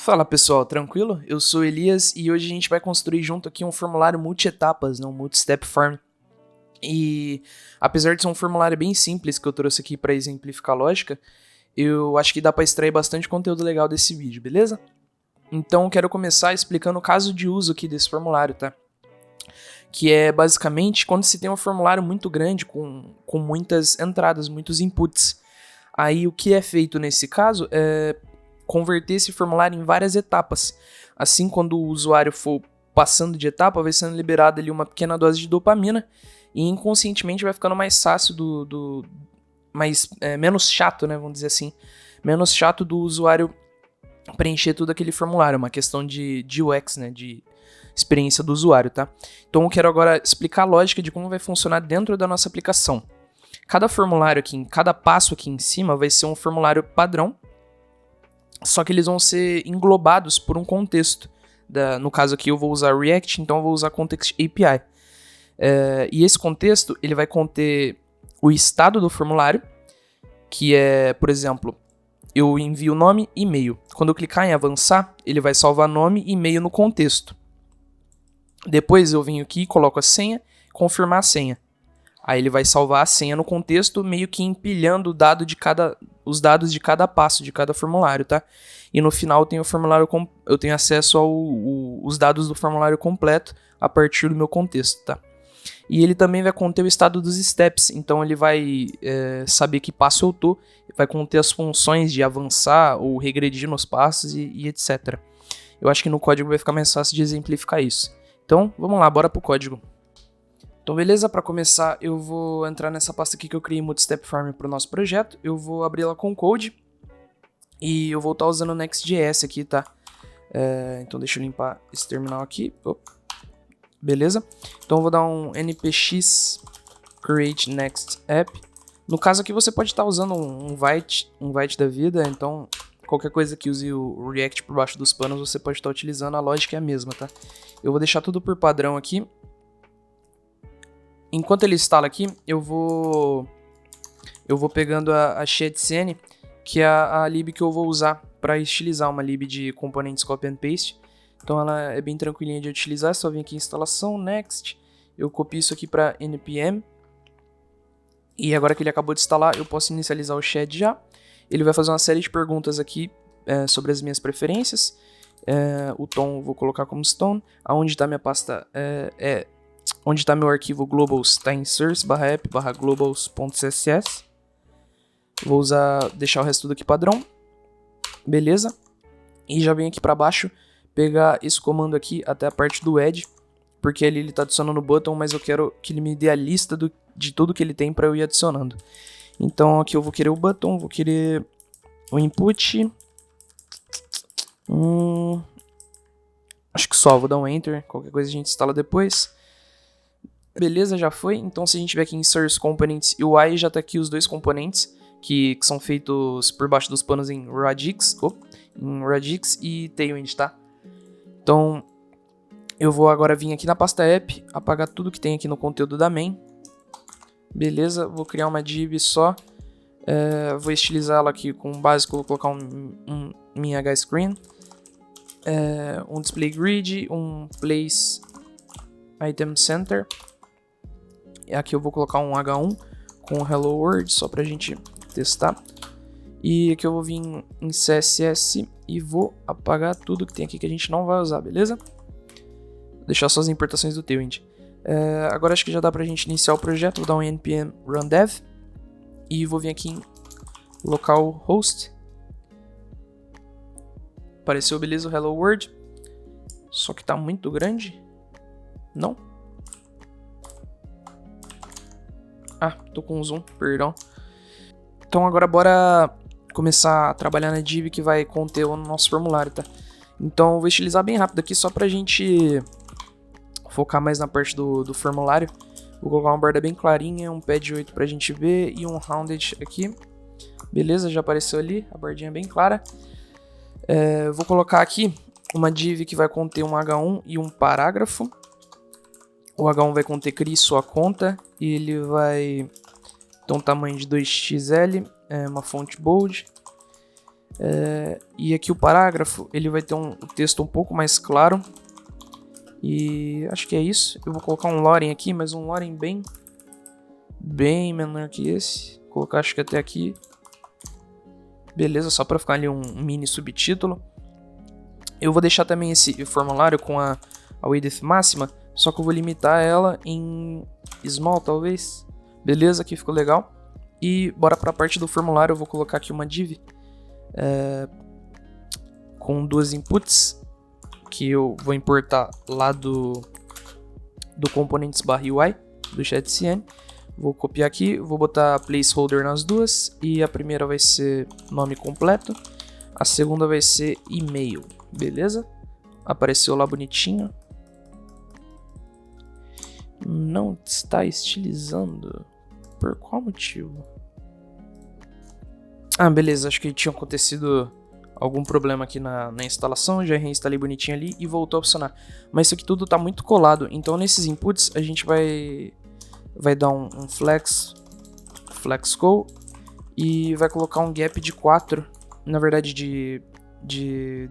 Fala pessoal, tranquilo? Eu sou Elias e hoje a gente vai construir junto aqui um formulário multi-etapas, um multi-step form. E apesar de ser um formulário bem simples que eu trouxe aqui para exemplificar a lógica, eu acho que dá para extrair bastante conteúdo legal desse vídeo, beleza? Então eu quero começar explicando o caso de uso aqui desse formulário, tá? Que é basicamente quando se tem um formulário muito grande com muitas entradas, muitos inputs. Aí o que é feito nesse caso é converter esse formulário em várias etapas. Assim, quando o usuário for passando de etapa, vai sendo liberada ali uma pequena dose de dopamina e inconscientemente vai ficando mais fácil menos chato, né, vamos dizer assim, menos chato do usuário preencher todo aquele formulário, uma questão de UX, né, de experiência do usuário, tá? Então eu quero agora explicar a lógica de como vai funcionar dentro da nossa aplicação. Cada formulário aqui, cada passo aqui em cima vai ser um formulário padrão, só que eles vão ser englobados por um contexto. No caso aqui eu vou usar React, então eu vou usar Context API. E esse contexto ele vai conter o estado do formulário, que é, por exemplo, eu envio nome e e-mail. Quando eu clicar em avançar, ele vai salvar nome e e-mail no contexto. Depois eu venho aqui e coloco a senha, confirmar a senha. Aí ele vai salvar a senha no contexto, meio que empilhando os dados de cada passo, de cada formulário, tá? E no final eu tenho acesso aos dados do formulário completo a partir do meu contexto, tá? E ele também vai conter o estado dos steps, então ele vai saber que passo eu tô, vai conter as funções de avançar ou regredir nos passos e etc. Eu acho que no código vai ficar mais fácil de exemplificar isso. Então, vamos lá, bora pro código. Então beleza, para começar eu vou entrar nessa pasta aqui que eu criei Multi-Step Form para o nosso projeto, eu vou abrir ela com code e eu vou estar usando o Next.js aqui, tá? Então deixa eu limpar esse terminal aqui, beleza? Então eu vou dar um npx create next app. No caso aqui você pode estar usando um Vite da vida, então qualquer coisa que use o React por baixo dos panos você pode estar utilizando, a lógica é a mesma, tá? Eu vou deixar tudo por padrão aqui. Enquanto ele instala aqui, eu vou pegando a ShadCN, que é a lib que eu vou usar para estilizar, uma lib de componentes copy and paste. Então ela é bem tranquilinha de utilizar, é só vir aqui em instalação, next, eu copio isso aqui para npm. E agora que ele acabou de instalar, eu posso inicializar o Shad já. Ele vai fazer uma série de perguntas aqui sobre as minhas preferências. O tom eu vou colocar como stone, aonde está minha pasta onde está meu arquivo globals, está em source/app/globals.css. Vou deixar o resto tudo aqui padrão. Beleza? E já venho aqui para baixo, pegar esse comando aqui até a parte do add, porque ali ele está adicionando o button, mas eu quero que ele me dê a lista de tudo que ele tem para eu ir adicionando. Então aqui eu vou querer o button, vou querer o input. Acho que só, vou dar um enter, qualquer coisa a gente instala depois. Beleza, já foi. Então se a gente vier aqui em Source Components UI, já está aqui os dois componentes que são feitos por baixo dos panos em Radix e Tailwind, tá? Então eu vou agora vir aqui na pasta app, apagar tudo que tem aqui no conteúdo da main. Beleza, vou criar uma div só. Vou estilizar ela aqui com o básico, vou colocar um min hscreen, um display grid, um place item center. E aqui eu vou colocar um H1 com Hello World, só pra gente testar. E aqui eu vou vir em CSS e vou apagar tudo que tem aqui que a gente não vai usar, beleza? Vou deixar só as importações do Tailwind. Agora acho que já dá pra gente iniciar o projeto. Vou dar um npm run dev. E vou vir aqui em localhost. Apareceu, beleza, o Hello World. Só que tá muito grande. Não? Tô com zoom, perdão. Então agora bora começar a trabalhar na div que vai conter o nosso formulário, tá? Então eu vou estilizar bem rápido aqui só pra gente focar mais na parte do formulário. Vou colocar uma borda bem clarinha, um pad 8 pra gente ver e um rounded aqui. Beleza, já apareceu ali, a bordinha bem clara. Vou colocar aqui uma div que vai conter um H1 e um parágrafo. O H1 vai conter crie sua conta e ele vai ter um tamanho de 2xl, uma fonte bold. E aqui o parágrafo, ele vai ter um texto um pouco mais claro. E acho que é isso. Eu vou colocar um Loren aqui, mas um Loren bem menor que esse. Vou colocar acho que até aqui. Beleza, só para ficar ali um mini subtítulo. Eu vou deixar também esse formulário com a width máxima, só que eu vou limitar ela em small, talvez. Beleza, aqui ficou legal. E bora para a parte do formulário, eu vou colocar aqui uma div com duas inputs, que eu vou importar lá do components/ui, do chatcn. Vou copiar aqui, vou botar placeholder nas duas, e a primeira vai ser nome completo, a segunda vai ser e-mail, beleza? Apareceu lá bonitinho. Não está estilizando. Por qual motivo? Ah, beleza, acho que tinha acontecido algum problema aqui na instalação, já reinstalei bonitinho ali e voltou a funcionar. Mas isso aqui tudo tá muito colado, então nesses inputs a gente vai dar um flex call e vai colocar um gap de 4, na verdade de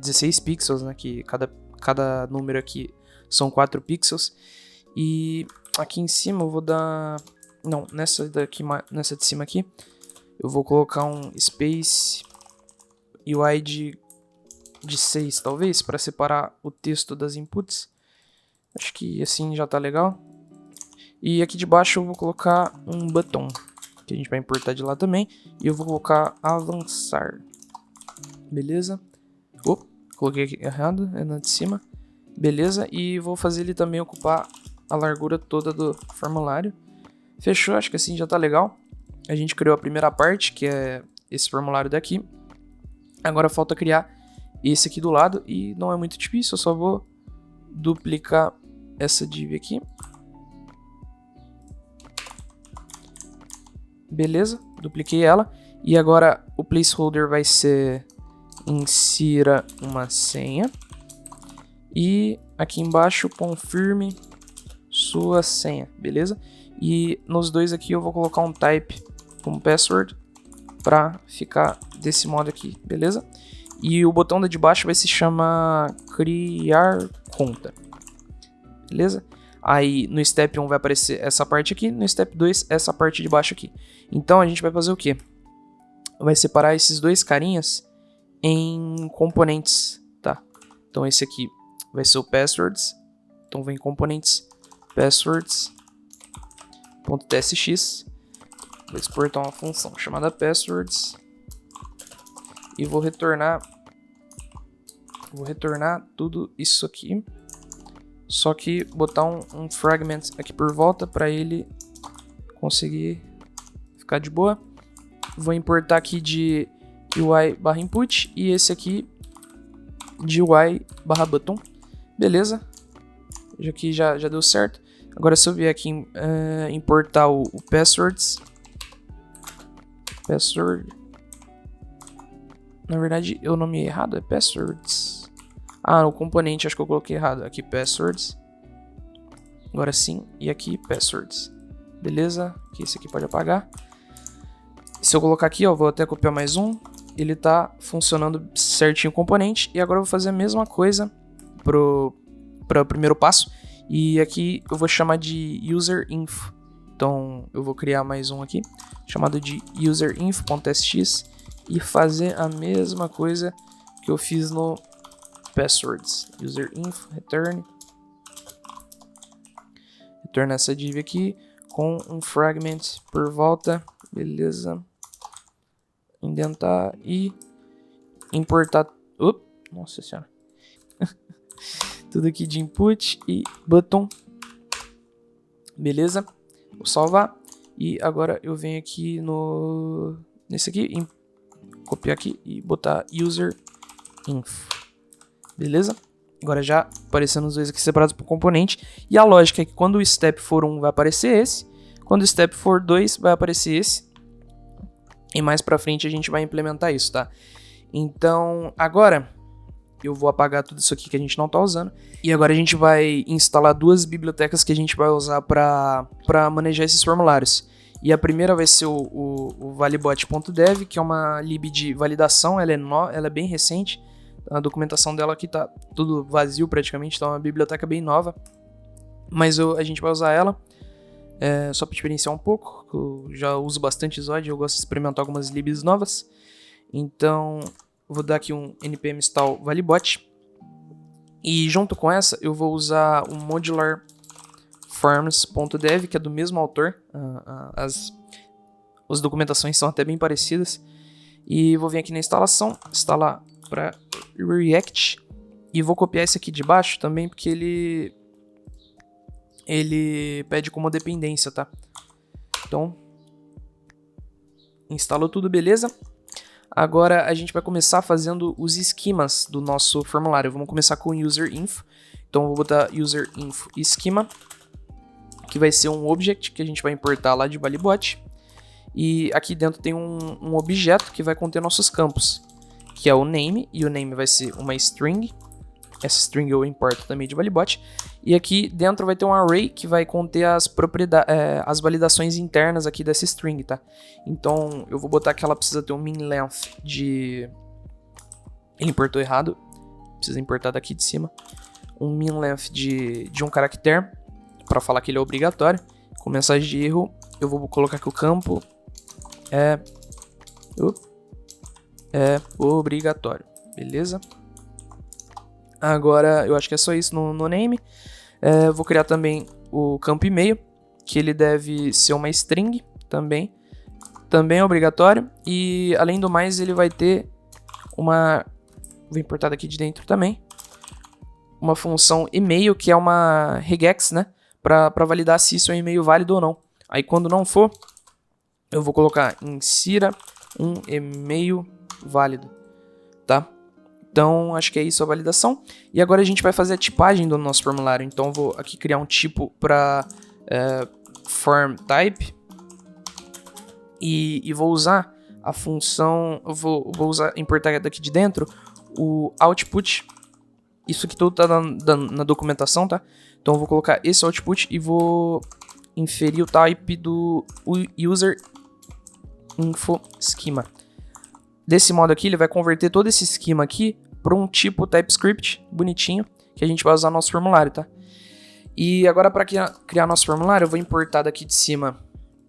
16 pixels, né, que cada número aqui são 4 pixels. E aqui em cima eu vou dar, não, nessa de cima aqui, eu vou colocar um space UI de 6, talvez, para separar o texto das inputs. Acho que assim já tá legal. E aqui de baixo eu vou colocar um button, que a gente vai importar de lá também. E eu vou colocar avançar. Beleza? Coloquei aqui errado, é na de cima. Beleza, e vou fazer ele também ocupar a largura toda do formulário. Fechou, acho que assim já tá legal. A gente criou a primeira parte, que é esse formulário daqui. Agora falta criar esse aqui do lado, e não é muito difícil, eu só vou duplicar essa div aqui. Beleza, dupliquei ela. E agora o placeholder vai ser insira uma senha. E aqui embaixo confirme sua senha, beleza? E nos dois aqui eu vou colocar um type como password para ficar desse modo aqui, beleza? E o botão da de baixo vai se chamar criar conta, beleza? Aí no step 1 vai aparecer essa parte aqui, no step 2 essa parte de baixo aqui. Então a gente vai fazer o quê? Vai separar esses dois carinhas em componentes, tá? Então esse aqui vai ser o passwords, então vem componentes passwords.tsx, vou exportar uma função chamada passwords e vou retornar tudo isso aqui, só que botar um fragment aqui por volta para ele conseguir ficar de boa. Vou importar aqui de UI/input e esse aqui de UI/button. Beleza, aqui já deu certo. Agora se eu vier aqui importar o password, na verdade eu nomeei errado, é passwords. Ah, o componente acho que eu coloquei errado. Aqui passwords, agora sim, e aqui passwords. Beleza, que esse aqui pode apagar. Se eu colocar aqui, ó, vou até copiar mais um, ele tá funcionando certinho o componente. E agora eu vou fazer a mesma coisa para o primeiro passo. E aqui eu vou chamar de userinfo. Então eu vou criar mais um aqui, chamado de userinfo.sx, e fazer a mesma coisa que eu fiz no passwords. Userinfo, return essa div aqui com um fragment por volta, beleza? Indentar e importar. Nossa senhora. Tudo aqui de input e button. Beleza? Vou salvar. E agora eu venho aqui nesse aqui, copiar aqui e botar userinfo. Beleza? Agora já aparecendo os dois aqui separados por componente. E a lógica é que quando o step for 1 vai aparecer esse. Quando o step for 2 vai aparecer esse. E mais pra frente a gente vai implementar isso, tá? Então, agora eu vou apagar tudo isso aqui que a gente não tá usando. E agora a gente vai instalar duas bibliotecas que a gente vai usar pra manejar esses formulários. E a primeira vai ser o valibot.dev, que é uma lib de validação, ela é bem recente. A documentação dela aqui tá tudo vazio praticamente, então é uma biblioteca bem nova. Mas a gente vai usar ela só para experienciar um pouco, eu já uso bastante Zod, eu gosto de experimentar algumas libs novas. Então, vou dar aqui um npm install valibot. E junto com essa, eu vou usar o modular forms.dev, que é do mesmo autor. As documentações são até bem parecidas. E vou vir aqui na instalação, instalar para React. E vou copiar esse aqui de baixo também, porque ele pede como dependência, tá? Então, instalou tudo, beleza? Agora a gente vai começar fazendo os esquemas do nosso formulário. Vamos começar com o user_info. Então eu vou botar user_info schema, que vai ser um object que a gente vai importar lá de valibot. E aqui dentro tem um objeto que vai conter nossos campos, que é o name, e o name vai ser uma string. Essa string eu importo também de valibot. E aqui dentro vai ter um array que vai conter as validações internas aqui dessa string, tá? Então eu vou botar que ela precisa ter um min length de... Ele importou errado. Precisa importar daqui de cima. Um min length de um caractere, para falar que ele é obrigatório. Com mensagem de erro, eu vou colocar que o campo é obrigatório. Beleza? Agora, eu acho que é só isso no name. Vou criar também o campo e-mail, que ele deve ser uma string também. Também é obrigatório. E, além do mais, ele vai ter uma... Vou importar daqui de dentro também. Uma função e-mail, que é uma regex, né? Para validar se isso é um e-mail válido ou não. Aí, quando não for, eu vou colocar insira um e-mail válido, tá? Então, acho que é isso a validação. E agora a gente vai fazer a tipagem do nosso formulário. Então, eu vou aqui criar um tipo para form type. E vou usar a função... Vou importar daqui de dentro o output. Isso aqui tudo tá na documentação, tá? Então, eu vou colocar esse output e vou inferir o type do user info schema. Desse modo aqui, ele vai converter todo esse esquema aqui para um tipo TypeScript bonitinho que a gente vai usar no nosso formulário, tá? E agora, para criar nosso formulário, eu vou importar daqui de cima.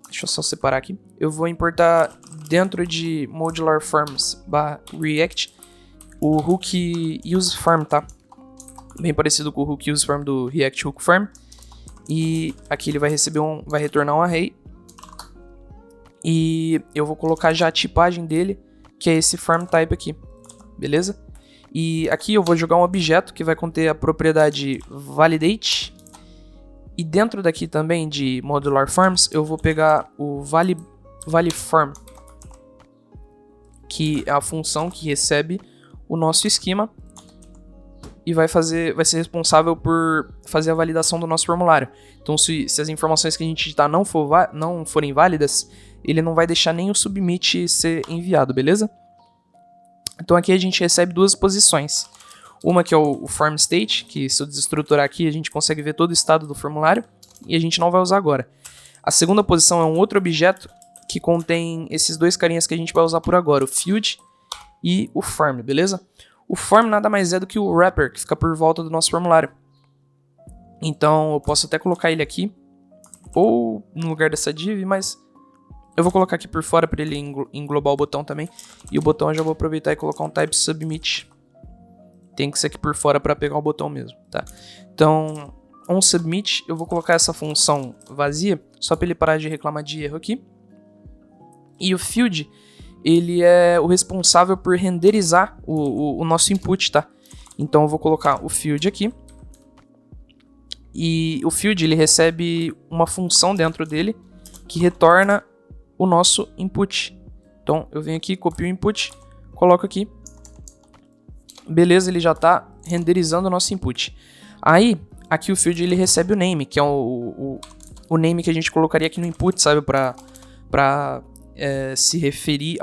Deixa eu só separar aqui. Eu vou importar dentro de modular forms/react o hook useForm, tá? Bem parecido com o hook useForm do React Hook Form. E aqui ele vai retornar um array. E eu vou colocar já a tipagem dele, que é esse form type aqui, beleza? E aqui eu vou jogar um objeto que vai conter a propriedade validate. E dentro daqui também de modular forms, eu vou pegar o valiform, que é a função que recebe o nosso esquema e vai ser responsável por fazer a validação do nosso formulário. Então, se as informações que a gente digitar não forem válidas, ele não vai deixar nem o submit ser enviado, beleza? Então aqui a gente recebe duas posições. Uma que é o form state, que se eu desestruturar aqui a gente consegue ver todo o estado do formulário, e a gente não vai usar agora. A segunda posição é um outro objeto que contém esses dois carinhas que a gente vai usar por agora, o field e o form, beleza? O form nada mais é do que o wrapper, que fica por volta do nosso formulário. Então eu posso até colocar ele aqui, ou no lugar dessa div, mas eu vou colocar aqui por fora para ele englobar o botão também. E o botão eu já vou aproveitar e colocar um type submit. Tem que ser aqui por fora para pegar o botão mesmo, tá? Então, onSubmit, eu vou colocar essa função vazia, só para ele parar de reclamar de erro aqui. E o field, ele é o responsável por renderizar o nosso input, tá? Então eu vou colocar o field aqui. E o field, ele recebe uma função dentro dele que retorna o nosso input. Então eu venho aqui, copio o input, coloco aqui. Beleza, ele já está renderizando o nosso input. Aí, aqui o field ele recebe o name, que é o name que a gente colocaria aqui no input, sabe? Para se referir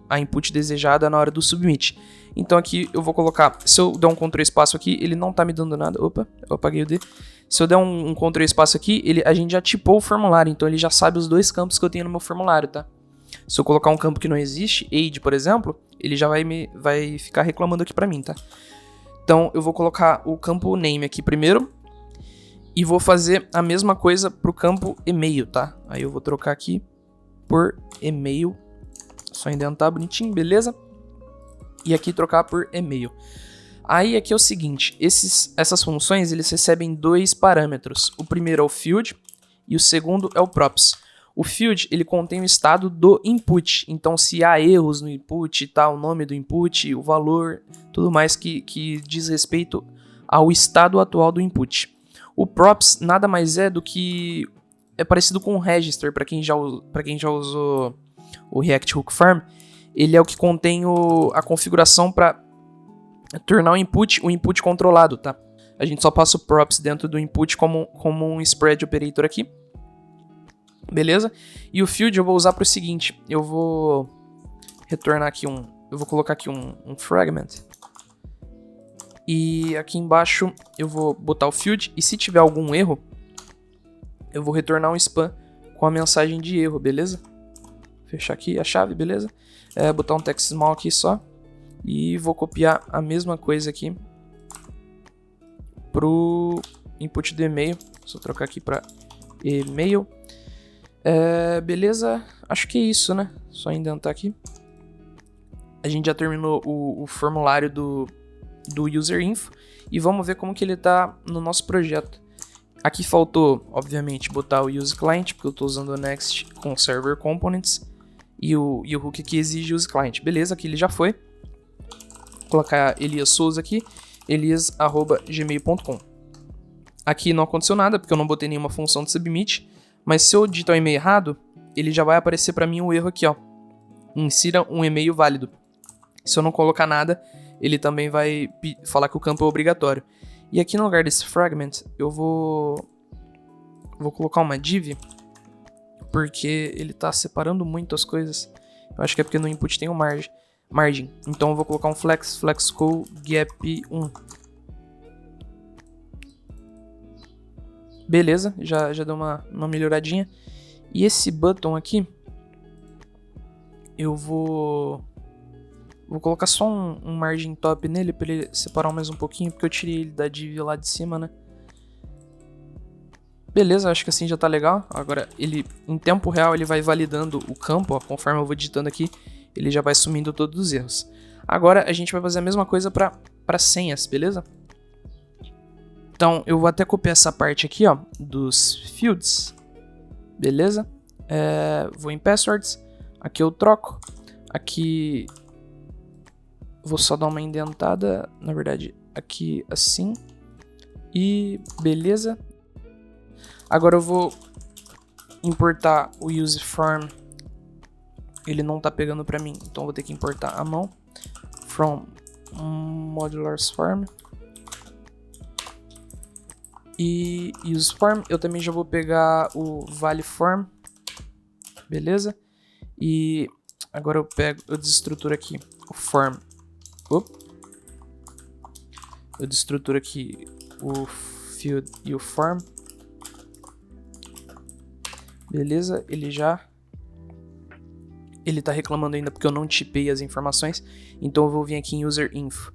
à input desejada na hora do submit. Então aqui eu vou colocar, se eu der um Ctrl espaço aqui, ele não está me dando nada. Opa, eu apaguei o D. Se eu der um Ctrl espaço aqui, a gente já tipou o formulário, então ele já sabe os 2 campos que eu tenho no meu formulário, tá? Se eu colocar um campo que não existe, age, por exemplo, ele já vai ficar reclamando aqui pra mim, tá? Então eu vou colocar o campo name aqui primeiro e vou fazer a mesma coisa pro campo e-mail, tá? Aí eu vou trocar aqui por e-mail, só indentar bonitinho, beleza? E aqui trocar por e-mail. Aí aqui é o seguinte, essas funções eles recebem 2 parâmetros. O primeiro é o field e o segundo é o props. O field ele contém o estado do input, então se há erros no input, tá, o nome do input, o valor, tudo mais que diz respeito ao estado atual do input. O props nada mais é do que é parecido com o register para quem já usou o React Hook Farm. Ele é o que contém a configuração para tornar o input controlado, tá? A gente só passa o props dentro do input como um spread operator aqui. Beleza? E o field eu vou usar para o seguinte, eu vou retornar aqui eu vou colocar aqui um fragment. E aqui embaixo eu vou botar o field e se tiver algum erro, eu vou retornar um spam com a mensagem de erro, beleza? Fechar aqui a chave, beleza? Botar um text small aqui só. E vou copiar a mesma coisa aqui pro input do e-mail. Só trocar aqui para e-mail. Beleza? Acho que é isso, né? Só indentar aqui. A gente já terminou o formulário do user info. E vamos ver como que ele tá no nosso projeto. Aqui faltou, obviamente, botar o use client, porque eu estou usando o Next com server components. E o hook aqui exige use client. Beleza, aqui ele já foi. Vou colocar Elias Souza aqui, elias@gmail.com. Aqui não aconteceu nada, porque eu não botei nenhuma função de submit, mas se eu digitar o e-mail errado, ele já vai aparecer para mim um erro aqui, ó. Insira um e-mail válido. Se eu não colocar nada, ele também vai falar que o campo é obrigatório. E aqui no lugar desse fragment, eu vou colocar uma div, porque ele tá separando muito as coisas. Eu acho que é porque no input tem um margin. Então eu vou colocar um flexco gap 1. Beleza, já deu uma melhoradinha. E esse button aqui, eu vou colocar só um margin top nele para ele separar mais um pouquinho, porque eu tirei ele da div lá de cima, né? Beleza, acho que assim já tá legal. Agora, em tempo real, ele vai validando o campo, ó, conforme eu vou digitando aqui, ele já vai sumindo todos os erros. Agora, a gente vai fazer a mesma coisa para senhas, beleza? Então, eu vou até copiar essa parte aqui, ó, dos fields, beleza? Vou em passwords, aqui eu troco, aqui vou só dar uma indentada, na verdade, aqui assim, e beleza. Agora eu vou importar o useForm, ele não tá pegando pra mim, então eu vou ter que importar à mão, from modularsForm. E useForm, eu também já vou pegar o ValiForm, beleza? E agora eu desestruturo aqui o form, eu desestruturo aqui o field e o form, beleza? Ele tá reclamando ainda porque eu não tipei as informações, então eu vou vir aqui em userinfo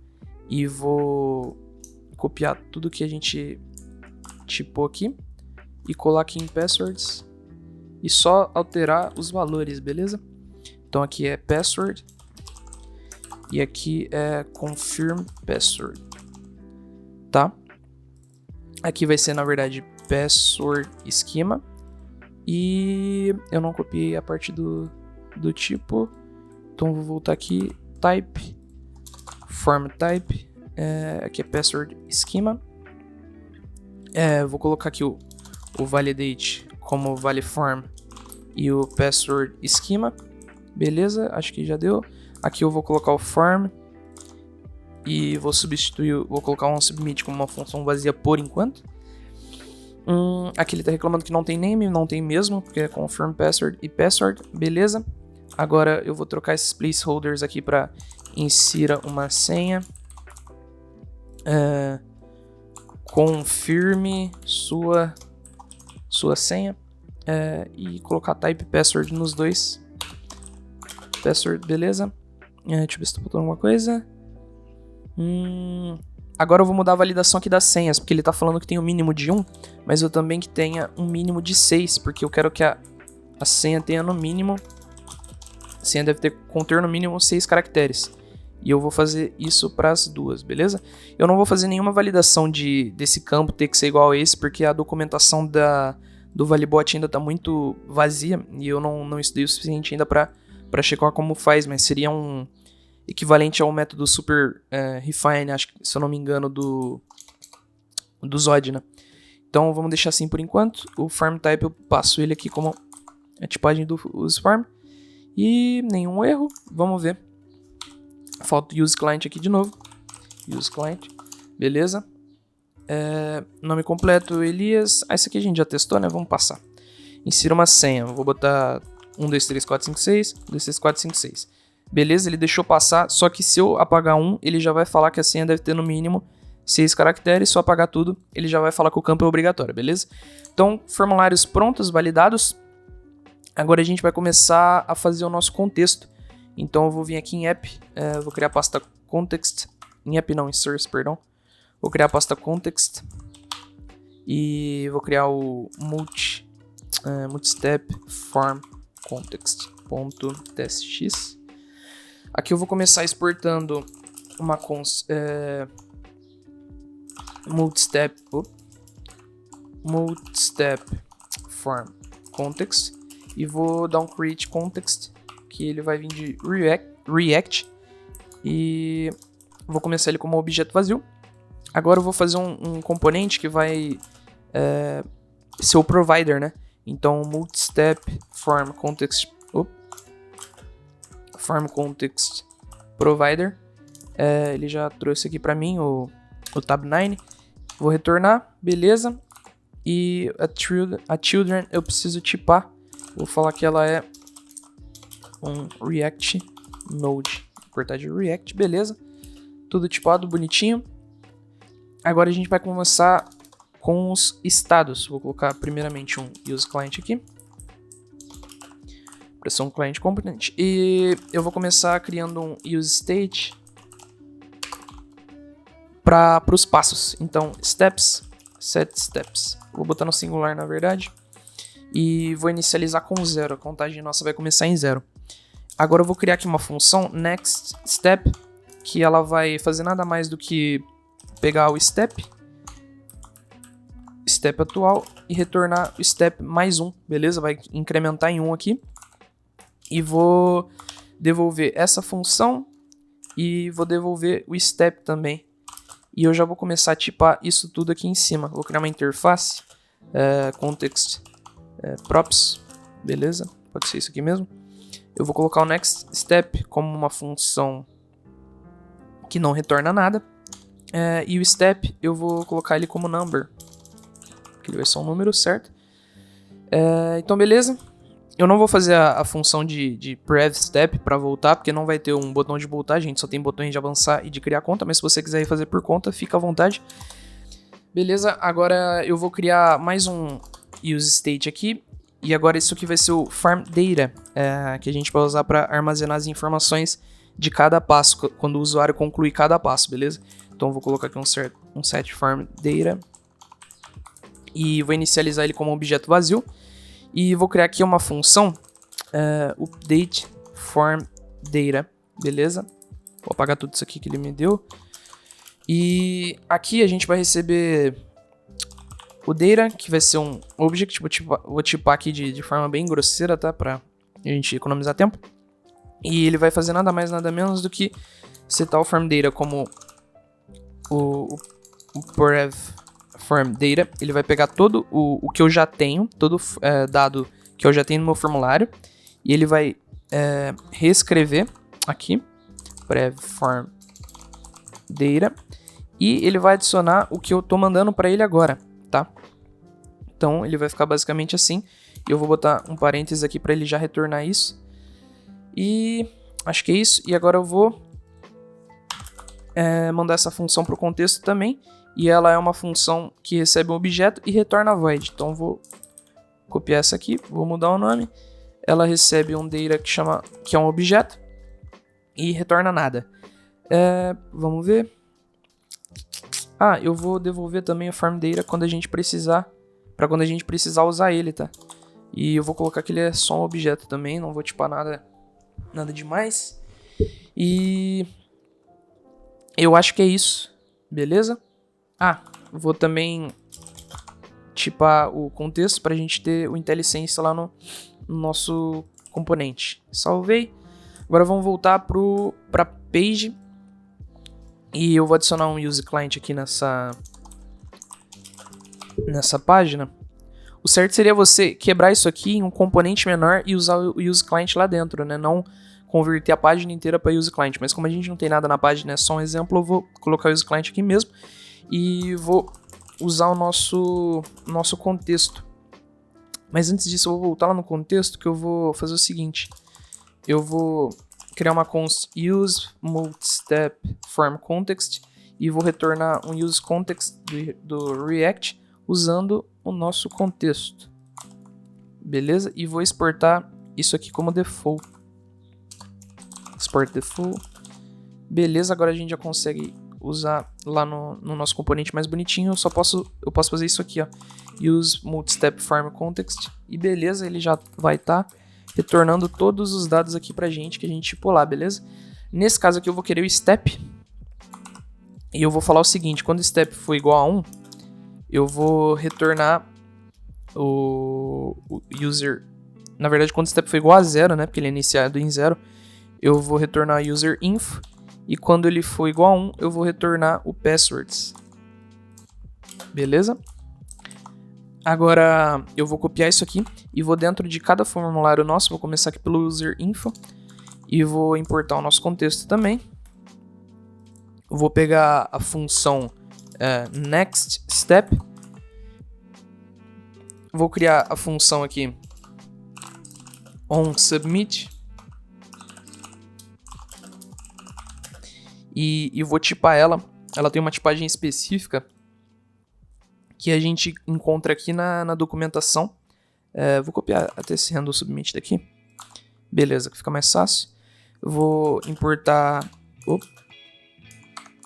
e vou copiar tudo que a gente tipou aqui e colar aqui em passwords e só alterar os valores, beleza? Então aqui é password e aqui é confirm password, tá? Aqui vai ser na verdade password schema e eu não copiei a parte do tipo, então vou voltar aqui, type, form type, aqui é password schema. Vou colocar aqui o validate como valiForm e o password schema, beleza? Acho que já deu. Aqui eu vou colocar o form e vou colocar um submit como uma função vazia por enquanto. Aqui ele está reclamando que não tem name, não tem mesmo, porque é confirm password e password, beleza? Agora eu vou trocar esses placeholders aqui para insira uma senha. confirme sua senha e colocar type password nos dois. Password, beleza. Deixa eu ver se tô botando alguma coisa. Agora eu vou mudar a validação aqui das senhas, porque ele tá falando que tem um mínimo de 1, mas eu também que tenha um mínimo de 6, porque eu quero que a senha tenha no mínimo... A senha deve conter no mínimo 6 caracteres. E eu vou fazer isso para as duas, beleza? Eu não vou fazer nenhuma validação desse campo ter que ser igual a esse, porque a documentação do Valibot ainda tá muito vazia, e eu não estudei o suficiente ainda para checar como faz, mas seria um equivalente ao método Super Refine, acho que, se eu não me engano, do Zod, né? Então vamos deixar assim por enquanto. O Farm Type eu passo ele aqui como a tipagem do useFarm. E nenhum erro, vamos ver. Falta o useClient aqui de novo. useClient, beleza. Nome completo, Elias. Esse aqui a gente já testou, né? Vamos passar. Insira uma senha, eu vou botar 1, 2, 3, 4, 5, 6, 1, 2, 3, 4, 5, 6. Beleza, ele deixou passar, só que se eu apagar 1, ele já vai falar que a senha deve ter no mínimo 6 caracteres. Se eu apagar tudo, ele já vai falar que o campo é obrigatório, beleza? Então, formulários prontos, validados. Agora a gente vai começar a fazer o nosso contexto. Então eu vou vir aqui em app, vou criar a pasta context, em app não, em source, perdão. Vou criar a pasta context e vou criar o multistep form context.testx. Aqui eu vou começar exportando uma multistep form context. E vou dar um create context, que ele vai vir de React. E vou começar ele como objeto vazio. Agora eu vou fazer um componente que vai ser o provider, né? Então, multistep form context provider. Ele já trouxe aqui para mim o tab9. Vou retornar, beleza. E a children eu preciso tipar. Vou falar que ela é um React Node. Vou cortar de React, beleza. Tudo tipado, bonitinho. Agora a gente vai começar com os estados. Vou colocar primeiramente um useClient aqui. Para ser um client component. E eu vou começar criando um useState para os passos. Então, steps, set steps. Vou botar no singular, na verdade. E vou inicializar com 0. A contagem nossa vai começar em 0. Agora eu vou criar aqui uma função next step, que ela vai fazer nada mais do que pegar o step atual e retornar o step mais 1, beleza? Vai incrementar em 1 aqui. E vou devolver essa função e vou devolver o step também. E eu já vou começar a tipar isso tudo aqui em cima. Vou criar uma interface, context props, beleza? Pode ser isso aqui mesmo. Eu vou colocar o next step como uma função que não retorna nada. E o step eu vou colocar ele como number, que ele vai ser um número, certo? Então beleza. Eu não vou fazer a função de prev step para voltar, porque não vai ter um botão de voltar, a gente só tem botões de avançar e de criar conta, mas se você quiser ir fazer por conta, fica à vontade. Beleza, agora eu vou criar mais um useState aqui, e agora isso aqui vai ser o farm data, que a gente vai usar para armazenar as informações de cada passo, quando o usuário concluir cada passo, beleza? Então eu vou colocar aqui um set farm data, e vou inicializar ele como objeto vazio. E vou criar aqui uma função, update form data, beleza? Vou apagar tudo isso aqui que ele me deu. E aqui a gente vai receber o data, que vai ser um object. Vou tipar aqui de forma bem grosseira, tá? Pra a gente economizar tempo. E ele vai fazer nada mais, nada menos do que setar o form data como o prev form data. Ele vai pegar todo o que eu já tenho, todo dado que eu já tenho no meu formulário, e ele vai reescrever aqui, prev form data, e ele vai adicionar o que eu tô mandando para ele agora, tá? Então ele vai ficar basicamente assim, e eu vou botar um parênteses aqui para ele já retornar isso, e acho que é isso. E agora eu vou mandar essa função para o contexto também. E ela é uma função que recebe um objeto e retorna void. Então vou copiar essa aqui, vou mudar o nome. Ela recebe um data que é um objeto e retorna nada. Vamos ver. Eu vou devolver também o form data quando a gente precisar, para quando a gente precisar usar ele, tá? E eu vou colocar que ele é só um objeto também, não vou tipar nada demais. E eu acho que é isso, beleza? Vou também tipar o contexto para a gente ter o IntelliSense lá no nosso componente. Salvei. Agora vamos voltar para page. E eu vou adicionar um useClient aqui nessa página. O certo seria você quebrar isso aqui em um componente menor e usar o useClient lá dentro, né? Não converter a página inteira para useClient. Mas como a gente não tem nada na página, é só um exemplo, eu vou colocar o useClient aqui mesmo. E vou usar o nosso contexto. Mas antes disso, eu vou voltar lá no contexto, que eu vou fazer o seguinte. Eu vou criar uma const use multistep form context e vou retornar um use context do React usando o nosso contexto. Beleza? E vou exportar isso aqui como default. Export default. Beleza, agora a gente já consegue usar lá no nosso componente mais bonitinho. Eu posso fazer isso aqui, ó. Use multistep form context. E beleza, ele já vai estar retornando todos os dados aqui pra gente que a gente tipou lá, beleza? Nesse caso aqui eu vou querer o step. E eu vou falar o seguinte, quando o step for igual a 1, eu vou retornar o user... Na verdade, quando o step for igual a 0, né? Porque ele é iniciado em 0, eu vou retornar user info. E quando ele for igual a 1, eu vou retornar o passwords. Beleza? Agora eu vou copiar isso aqui e vou dentro de cada formulário nosso, vou começar aqui pelo user info e vou importar o nosso contexto também. Eu vou pegar a função next step, vou criar a função aqui onSubmit e vou tipar ela. Ela tem uma tipagem específica que a gente encontra aqui na documentação. Vou copiar até esse handle submit daqui. Beleza, que fica mais fácil. Eu vou importar...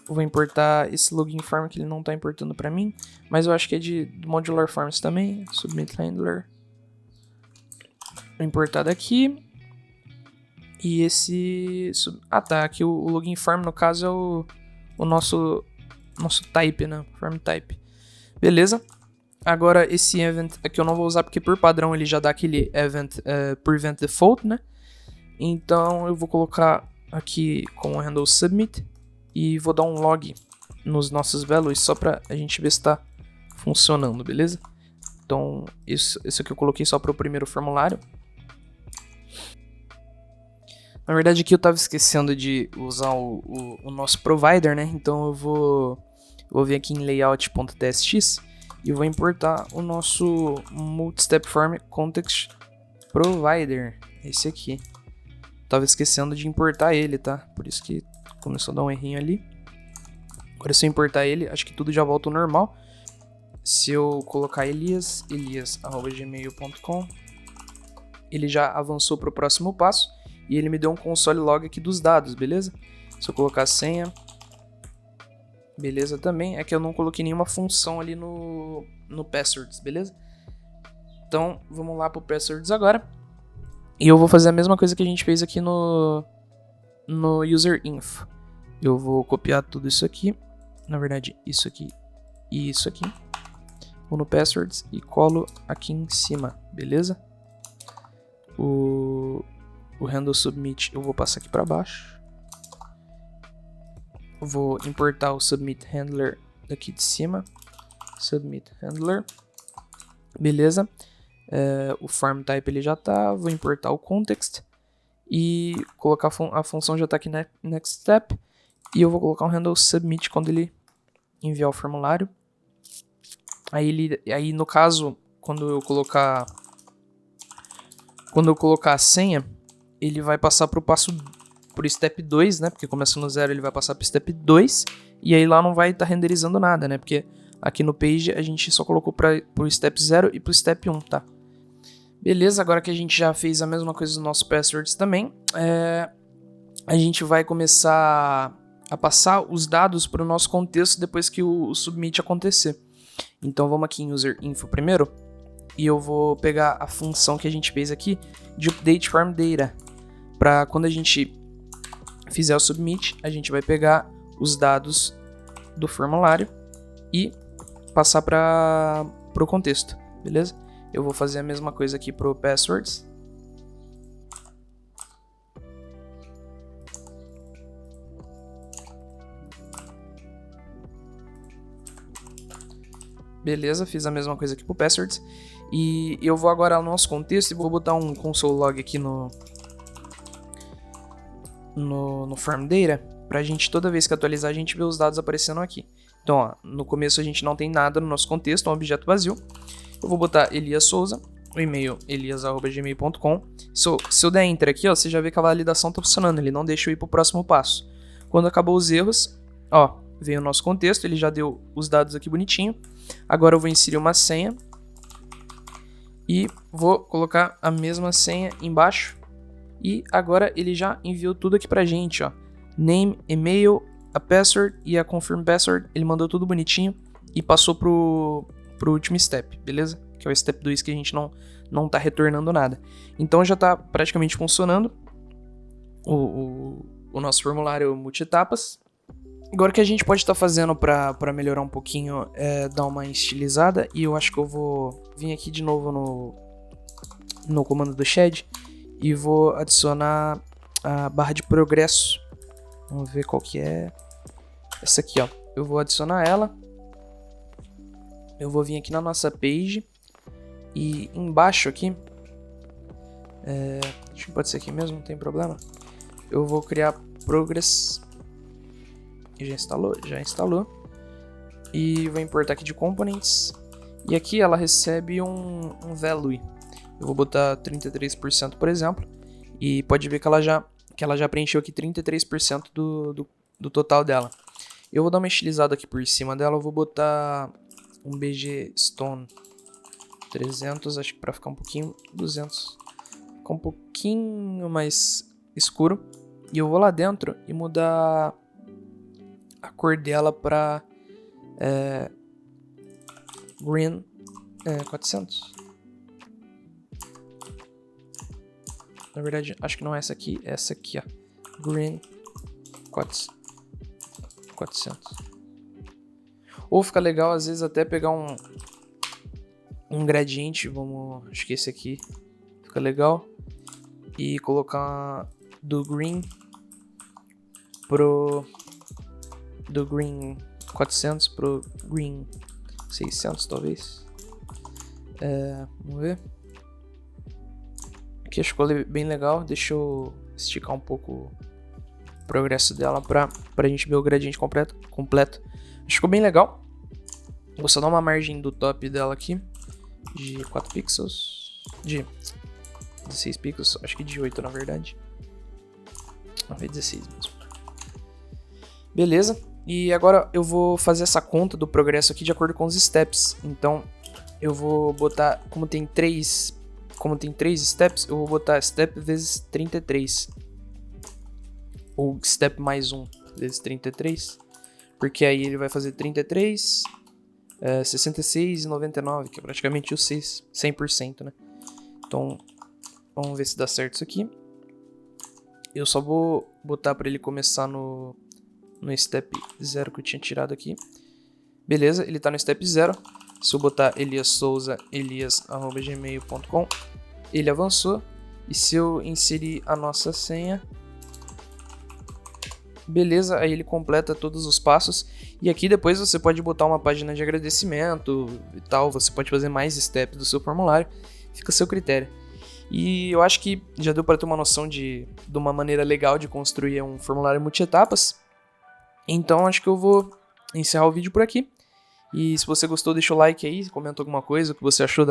Vou importar esse login form que ele não está importando para mim. Mas eu acho que é do modular forms também. Submit handler. Vou importar daqui. E esse... tá. Aqui o login form, no caso, é o nosso type, né? Form type. Beleza? Agora esse event aqui eu não vou usar porque por padrão ele já dá aquele event prevent default, né? Então eu vou colocar aqui com o handle submit e vou dar um log nos nossos values só pra a gente ver se tá funcionando, beleza? Então isso aqui eu coloquei só para o primeiro formulário. Na verdade aqui eu tava esquecendo de usar o nosso provider, né? Então eu vou vir aqui em layout.tsx e vou importar o nosso multistep form context provider, esse aqui. Tava esquecendo de importar ele, tá? Por isso que começou a dar um errinho ali. Agora se eu importar ele, acho que tudo já volta ao normal. Se eu colocar elias@gmail.com, ele já avançou para o próximo passo e ele me deu um console log aqui dos dados, beleza? Se eu colocar a senha, beleza também. É que eu não coloquei nenhuma função ali no passwords, beleza? Então, vamos lá pro passwords agora. E eu vou fazer a mesma coisa que a gente fez aqui no user info. Eu vou copiar tudo isso aqui. Na verdade, isso aqui e isso aqui. Vou no passwords e colo aqui em cima, beleza? O handle submit eu vou passar aqui para baixo. Vou importar o submit handler daqui de cima. Submit handler. Beleza. O form type ele já tá. Vou importar o context. E colocar a função já tá aqui na next step. E eu vou colocar um handle submit quando ele enviar o formulário. Aí no caso, quando eu colocar a senha, ele vai passar para o passo pro Step 2, né? Porque começa no 0, ele vai passar pro Step 2. E aí lá não vai estar renderizando nada, né? Porque aqui no Page a gente só colocou pro Step 0 e pro Step 1, tá? Beleza, agora que a gente já fez a mesma coisa nos nossos passwords também, a gente vai começar a passar os dados para o nosso contexto depois que o submit acontecer. Então vamos aqui em user info primeiro, e eu vou pegar a função que a gente fez aqui de update form data, para quando a gente fizer o submit, a gente vai pegar os dados do formulário e passar para o contexto, beleza? Eu vou fazer a mesma coisa aqui para o passwords. Beleza, fiz a mesma coisa aqui pro passwords. E eu vou agora no nosso contexto e vou botar um console log aqui no form data, pra gente, toda vez que atualizar, a gente ver os dados aparecendo aqui. Então, ó, no começo a gente não tem nada no nosso contexto, é um objeto vazio. Eu vou botar Elias Souza, o e-mail elias@gmail.com. Se eu der enter aqui, ó, você já vê que a validação tá funcionando, ele não deixa eu ir pro próximo passo. Quando acabou os erros, ó, veio o nosso contexto, ele já deu os dados aqui bonitinho. Agora eu vou inserir uma senha e vou colocar a mesma senha embaixo. E agora ele já enviou tudo aqui pra gente, ó. Name, e-mail, a password e a confirm password. Ele mandou tudo bonitinho e passou pro último step, beleza? Que é o step 2 que a gente não tá retornando nada. Então já tá praticamente funcionando o nosso formulário multi-etapas. Agora o que a gente pode estar fazendo para melhorar um pouquinho é dar uma estilizada, e eu acho que eu vou vir aqui de novo no comando do shed e vou adicionar a barra de progresso. Vamos ver qual que é. Essa aqui, ó. Eu vou adicionar ela. Eu vou vir aqui na nossa page e embaixo aqui, acho que pode ser aqui mesmo, não tem problema. Eu vou criar progress. Já instalou. E vou importar aqui de components. E aqui ela recebe um value. Eu vou botar 33%, por exemplo. E pode ver que ela já preencheu aqui 33% do total dela. Eu vou dar uma estilizada aqui por cima dela. Eu vou botar um BG Stone 300, acho que pra ficar um pouquinho... 200. Ficar um pouquinho mais escuro. E eu vou lá dentro e mudar a cor dela para green 400. Na verdade, acho que não é essa aqui, é essa aqui, ó. Green 400. Ou fica legal, às vezes, até pegar um gradiente, acho que esse aqui fica legal, e colocar do green 400 pro green 600, talvez. Vamos ver. Aqui acho que ficou bem legal. Deixa eu esticar um pouco o progresso dela pra gente ver o gradiente completo. Acho que ficou bem legal. Vou só dar uma margem do top dela aqui de 4 pixels. De 16 pixels, acho que de 8 na verdade. Vamos ver, 16 mesmo. Beleza. E agora eu vou fazer essa conta do progresso aqui de acordo com os steps. Então eu vou botar, como tem 3 steps, eu vou botar step vezes 33. Ou step mais 1 vezes 33. Porque aí ele vai fazer 33, 66 e 99, que é praticamente o 100%, né? Então vamos ver se dá certo isso aqui. Eu só vou botar para ele começar no step 0 que eu tinha tirado aqui. Beleza, ele tá no step 0. Se eu botar Elias Souza, elias@gmail.com, ele avançou. E se eu inserir a nossa senha, beleza, aí ele completa todos os passos. E aqui depois você pode botar uma página de agradecimento e tal. Você pode fazer mais steps do seu formulário. Fica a seu critério. E eu acho que já deu para ter uma noção de uma maneira legal de construir um formulário multi-etapas. Então acho que eu vou encerrar o vídeo por aqui. E se você gostou, deixa o like aí, comenta alguma coisa, o que você achou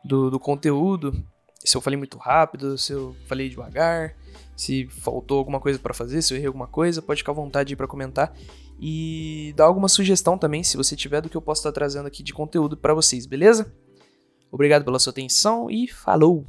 do conteúdo. se eu falei muito rápido, se eu falei devagar, se faltou alguma coisa pra fazer, se eu errei alguma coisa, pode ficar à vontade aí pra comentar. E dar alguma sugestão também, se você tiver, do que eu posso estar trazendo aqui de conteúdo pra vocês, beleza? Obrigado pela sua atenção e falou!